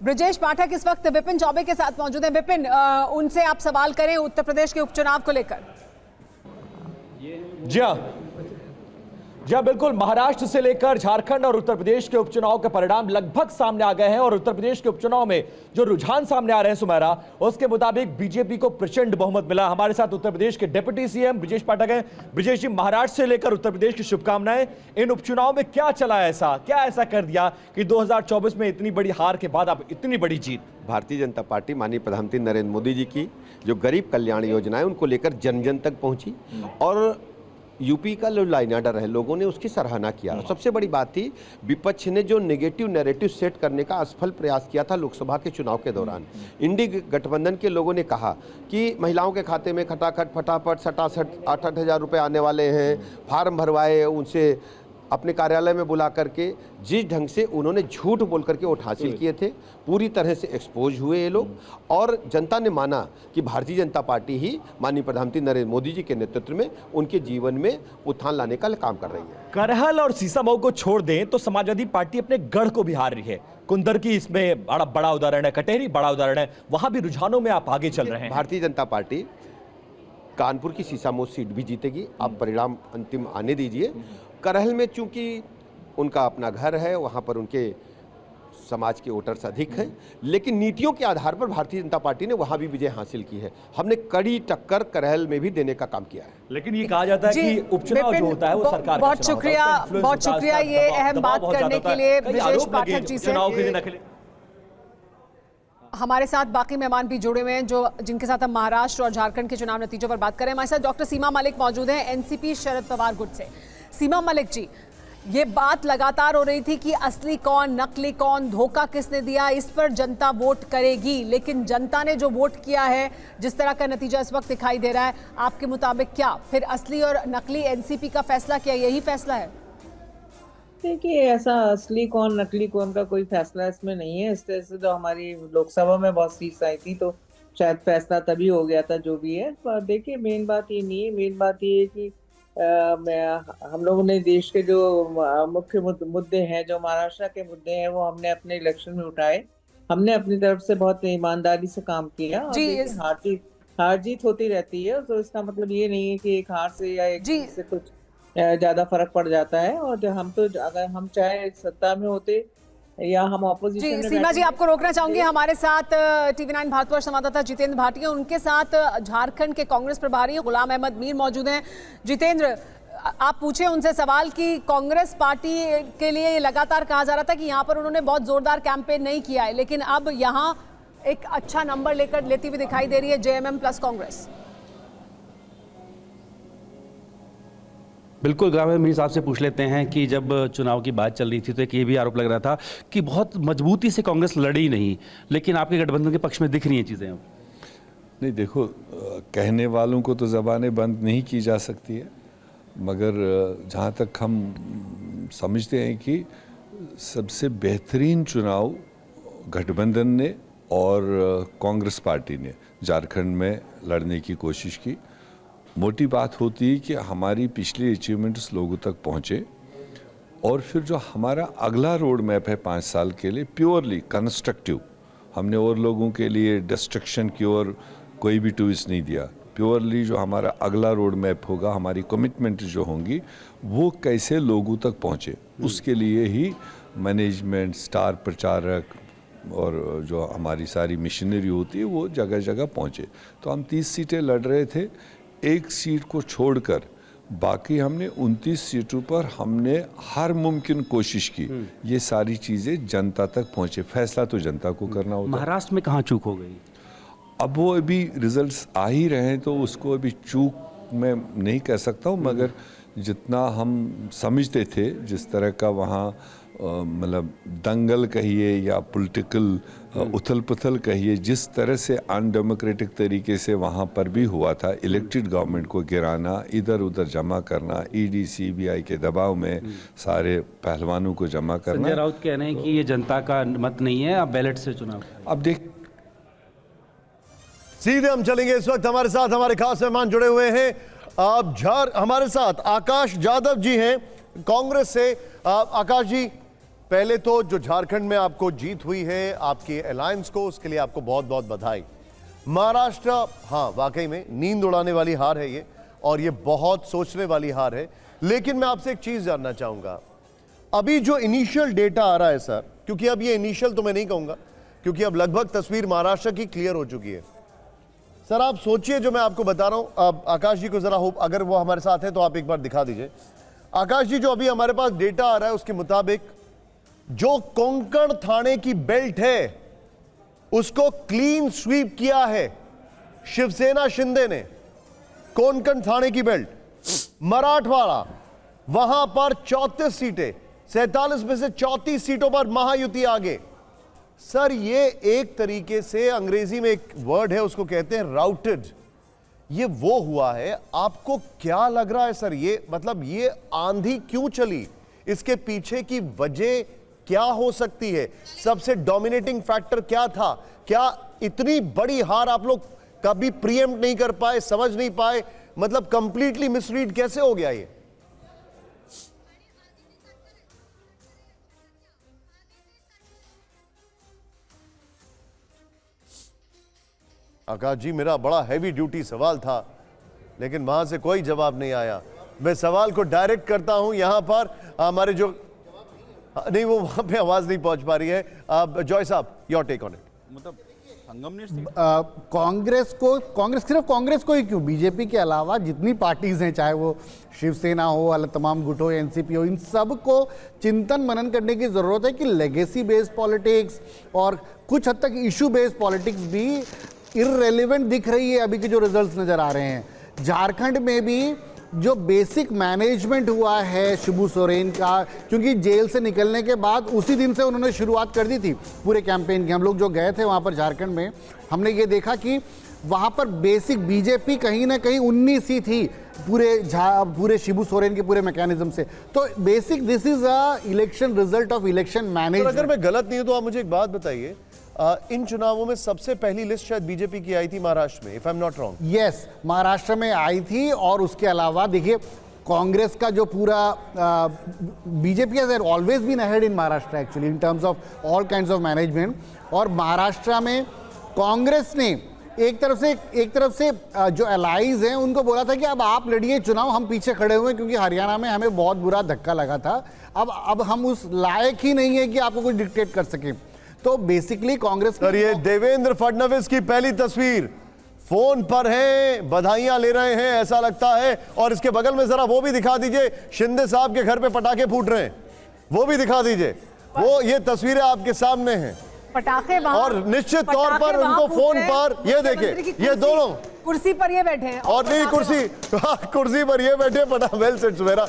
ब्रजेश पाठक इस वक्त विपिन चौबे के साथ मौजूद हैं। विपिन, उनसे आप सवाल करें उत्तर प्रदेश के उपचुनाव को लेकर। जी हाँ, बिल्कुल। महाराष्ट्र से लेकर झारखंड और उत्तर प्रदेश के उपचुनाव के परिणाम लगभग सामने आ गए हैं और उत्तर प्रदेश के उपचुनाव में जो रुझान सामने आ रहे हैं सुमेरा, उसके मुताबिक बीजेपी को प्रचंड बहुमत मिला। हमारे साथ उत्तर प्रदेश के डिप्टी सीएम ब्रजेश पाठक हैं। ब्रजेश जी, महाराष्ट्र से लेकर उत्तर प्रदेश की शुभकामनाएं। इन उपचुनाव में क्या चला ऐसा, क्या ऐसा कर दिया कि 2024 में इतनी बड़ी हार के बाद अब इतनी बड़ी जीत? भारतीय जनता पार्टी माननीय प्रधानमंत्री नरेंद्र मोदी जी की जो गरीब कल्याण योजना है उनको लेकर जन जन तक पहुंची और यूपी का जो लाइन ऑर्डर है लोगों ने उसकी सराहना किया। सबसे बड़ी बात थी, विपक्ष ने जो नेगेटिव नैरेटिव सेट करने का असफल प्रयास किया था लोकसभा के चुनाव के दौरान। इंडी गठबंधन के लोगों ने कहा कि महिलाओं के खाते में खटाखट फटाफट 67-68 हज़ार रुपये आने वाले हैं, फार्म भरवाए, उनसे अपने कार्यालय में बुला करके जिस ढंग से उन्होंने झूठ बोल करके वोट हासिल किए थे, पूरी तरह से एक्सपोज हुए ये लोग। और जनता ने माना कि भारतीय जनता पार्टी ही माननीय प्रधानमंत्री नरेंद्र मोदी जी के नेतृत्व में उनके जीवन में उत्थान लाने का काम कर रही है। करहल और सीसामऊ को छोड़ दें तो समाजवादी पार्टी अपने गढ़ को भी हार रही है। कुंदर की इसमें बड़ा उदाहरण है, कटेहरी बड़ा उदाहरण है, वहां भी रुझानों में आप आगे चल रहे हैं। भारतीय जनता पार्टी कानपुर की सीसामऊ सीट भी जीतेगी, आप परिणाम अंतिम आने दीजिए। करहल में चूंकि उनका अपना घर है, वहां पर उनके समाज के वोटर्स अधिक हैं, लेकिन नीतियों के आधार पर भारतीय जनता पार्टी ने वहां भी विजय हासिल की है। हमने कड़ी टक्कर करहल में भी देने का काम किया है। लेकिन ये कहा जाता है कि उपचुनाव जो होता है वो सरकार बहुत शुक्रिया ये अहम बात करने के लिए ब्रजेश पाठक जी से। हमारे साथ बाकी मेहमान भी जुड़े हुए हैं जिनके साथ हम महाराष्ट्र और झारखंड के चुनाव नतीजों पर बात करें। हमारे साथ डॉक्टर सीमा मलिक मौजूद हैं, एनसीपी शरद पवार गुट से। सीमा मलिक जी, ये बात लगातार हो रही थी कि असली कौन, नकली कौन, धोखा किसने दिया, इस पर जनता वोट करेगी, लेकिन जनता ने जो वोट किया है, जिस तरह का नतीजा इस वक्त दिखाई दे रहा है, आपके मुताबिक क्या फिर असली और नकली एनसीपी का फैसला क्या यही फैसला है? देखिए, ऐसा असली कौन नकली कौन का कोई फैसला इसमें नहीं है। इस तरह से जो हमारी लोकसभा में बहुत सीट्स आई थी तो शायद फैसला तभी हो गया था जो भी है। पर देखिए, मेन बात ये नहीं है, मेन बात ये है कि हम लोगों ने देश के जो मुख्य मुद्दे हैं, जो महाराष्ट्र के मुद्दे हैं, वो हमने अपने इलेक्शन में उठाए। हमने अपनी तरफ से बहुत ईमानदारी से काम किया। और हार जीत होती रहती है, तो इसका मतलब ये नहीं है कि एक हार से या एक जीत से कुछ ज्यादा फर्क पड़ जाता है। और हम तो अगर हम चाहे सत्ता में होते या हम ऑपोजिशन में। सीमा जी, आपको रोकना चाहूंगी। हमारे साथ TV9 भारतवर्ष संवाददाता जितेंद्र भाटिया, उनके साथ झारखंड के कांग्रेस प्रभारी गुलाम अहमद मीर मौजूद हैं। जितेंद्र, आप पूछे उनसे सवाल कि कांग्रेस पार्टी के लिए लगातार कहा जा रहा था कि यहाँ पर उन्होंने बहुत जोरदार कैंपेन नहीं किया है, लेकिन अब यहाँ एक अच्छा नंबर लेती हुई दिखाई दे रही है JMM प्लस कांग्रेस। बिल्कुल, गुलाम अहमद मीर साहब से पूछ लेते हैं कि जब चुनाव की बात चल रही थी तो एक ये भी आरोप लग रहा था कि बहुत मजबूती से कांग्रेस लड़ी नहीं, लेकिन आपके गठबंधन के पक्ष में दिख रही हैं चीज़ें अब। नहीं, देखो, कहने वालों को तो ज़बानें बंद नहीं की जा सकती है, मगर जहाँ तक हम समझते हैं कि सबसे बेहतरीन चुनाव गठबंधन ने और कांग्रेस पार्टी ने झारखंड में लड़ने की कोशिश की। मोटी बात होती है कि हमारी पिछली अचीवमेंट्स लोगों तक पहुँचे और फिर जो हमारा अगला रोड मैप है 5 साल के लिए प्योरली कंस्ट्रक्टिव, हमने और लोगों के लिए डिस्ट्रक्शन की ओर कोई भी ट्विस्ट नहीं दिया। प्योरली जो हमारा अगला रोड मैप होगा, हमारी कमिटमेंट जो होंगी, वो कैसे लोगों तक पहुँचे, उसके लिए ही मैनेजमेंट, स्टार प्रचारक और जो हमारी सारी मशीनरी होती है वो जगह जगह पहुँचे। तो हम 30 सीटें लड़ रहे थे, एक सीट को छोड़कर बाकी हमने 29 सीटों पर हमने हर मुमकिन कोशिश की ये सारी चीज़ें जनता तक पहुँचे। फैसला तो जनता को करना होता है। महाराष्ट्र में कहाँ चूक हो गई? अब वो अभी रिजल्ट्स आ ही रहे हैं तो उसको अभी चूक मैं नहीं कह सकता हूँ, मगर जितना हम समझते थे, जिस तरह का वहाँ मतलब दंगल कहिए या पॉलिटिकल उथल पुथल कहिए, जिस तरह से अनडेमोक्रेटिक तरीके से वहाँ पर भी हुआ था, इलेक्टेड गवर्नमेंट को गिराना, इधर उधर जमा करना, ED CBI के दबाव में सारे पहलवानों को जमा करना। संजय राउत कह रहे हैं कि ये जनता का मत नहीं है, अब बैलेट से चुनाव। अब देख, सीधे हम चलेंगे। इस वक्त हमारे साथ हमारे खास मेहमान जुड़े हुए हैं। हमारे साथ आकाश जादव जी हैं कांग्रेस से। आकाश जी, पहले तो जो झारखंड में आपको जीत हुई है आपके अलायंस को, उसके लिए आपको बहुत बहुत बधाई। महाराष्ट्र, हाँ वाकई में नींद उड़ाने वाली हार है ये, और ये बहुत सोचने वाली हार है। लेकिन मैं आपसे एक चीज जानना चाहूंगा, अभी जो इनिशियल डेटा आ रहा है सर, क्योंकि अब ये इनिशियल तो मैं नहीं कहूंगा, क्योंकि अब लगभग तस्वीर महाराष्ट्र की क्लियर हो चुकी है। सर आप सोचिए जो मैं आपको बता रहा हूं। अब आकाश जी को जरा होप, अगर वो हमारे साथ है तो आप एक बार दिखा दीजिए। आकाश जी, जो अभी हमारे पास डेटा आ रहा है उसके मुताबिक जो कोंकण थाने की बेल्ट है उसको क्लीन स्वीप किया है शिवसेना शिंदे ने। कोंकण थाने की बेल्ट, मराठवाड़ा, वहां पर 34 सीटें, 47 में से 34 सीटों पर महायुति आगे। सर ये एक तरीके से, अंग्रेजी में एक वर्ड है उसको कहते हैं राउटेड, ये वो हुआ है। आपको क्या लग रहा है सर, ये मतलब ये आंधी क्यों चली, इसके पीछे की वजह क्या हो सकती है, सबसे डोमिनेटिंग फैक्टर क्या था? क्या इतनी बड़ी हार आप लोग कभी प्रीएम्प्ट नहीं कर पाए, समझ नहीं पाए, मतलब कंप्लीटली मिसरीड कैसे हो गया ये? आकाश जी, मेरा बड़ा हैवी ड्यूटी सवाल था लेकिन वहां से कोई जवाब नहीं आया। मैं सवाल को डायरेक्ट करता हूं यहां पर हमारे जो, नहीं वो वहां पे आवाज नहीं पहुंच पा रही है। जॉय साहब, योर टेक ऑन इट। मतलब कांग्रेस सिर्फ कांग्रेस को ही क्यों, बीजेपी के अलावा जितनी पार्टीज हैं, चाहे वो शिवसेना हो, अलग तमाम गुट हो, एनसीपी हो, इन सब को चिंतन मनन करने की जरूरत है कि लेगेसी बेस्ड पॉलिटिक्स और कुछ हद तक इशू बेस्ड पॉलिटिक्स भी इररेलेवेंट दिख रही है अभी के जो रिजल्ट्स नजर आ रहे हैं। झारखंड में भी जो बेसिक मैनेजमेंट हुआ है शिबू सोरेन का, क्योंकि जेल से निकलने के बाद उसी दिन से उन्होंने शुरुआत कर दी थी पूरे कैंपेन की। हम लोग जो गए थे वहाँ पर झारखंड में, हमने ये देखा कि वहाँ पर बेसिक बीजेपी कहीं ना कहीं 19 ही थी पूरे शिबू सोरेन के पूरे मैकेनिज्म से। तो basic this is a election result of election management. अगर मैं गलत नहीं हूं तो आप मुझे एक बात बताइए, इन चुनावों में सबसे पहली लिस्ट शायद बीजेपी की आई थी महाराष्ट्र में, if I am not wrong. Yes, Maharashtra में आई थी। और उसके अलावा देखिए कांग्रेस का जो पूरा BJP has always been ahead in Maharashtra actually in terms of all kinds of management. और महाराष्ट्र में कांग्रेस ने एक तरफ से जो अलाइज हैं उनको बोला था कि अब आप लड़िए चुनाव, हम पीछे खड़े हुए हैं, क्योंकि हरियाणा में हमें बहुत बुरा धक्का लगा था। अब हम उस लायक ही नहीं है कि आपको कुछ डिक्टेट कर सके। तो बेसिकली कांग्रेस, सर ये देवेंद्र फडणवीस की पहली तस्वीर, फोन पर हैं, बधाइयां ले रहे हैं ऐसा लगता है। और इसके बगल में जरा वो भी दिखा दीजिए, शिंदे साहब के घर पे पटाखे फूट रहे हैं, वो भी दिखा दीजिए। वो ये तस्वीरें आपके सामने हैं, पटाखे वहां, और निश्चित तौर पर उनको फोन पर, ये देखिए ये दोनों कुर्सी पर ये बैठे हैं, और नहीं कुर्सी पर ये बैठे, वेल सेट सुमेरा।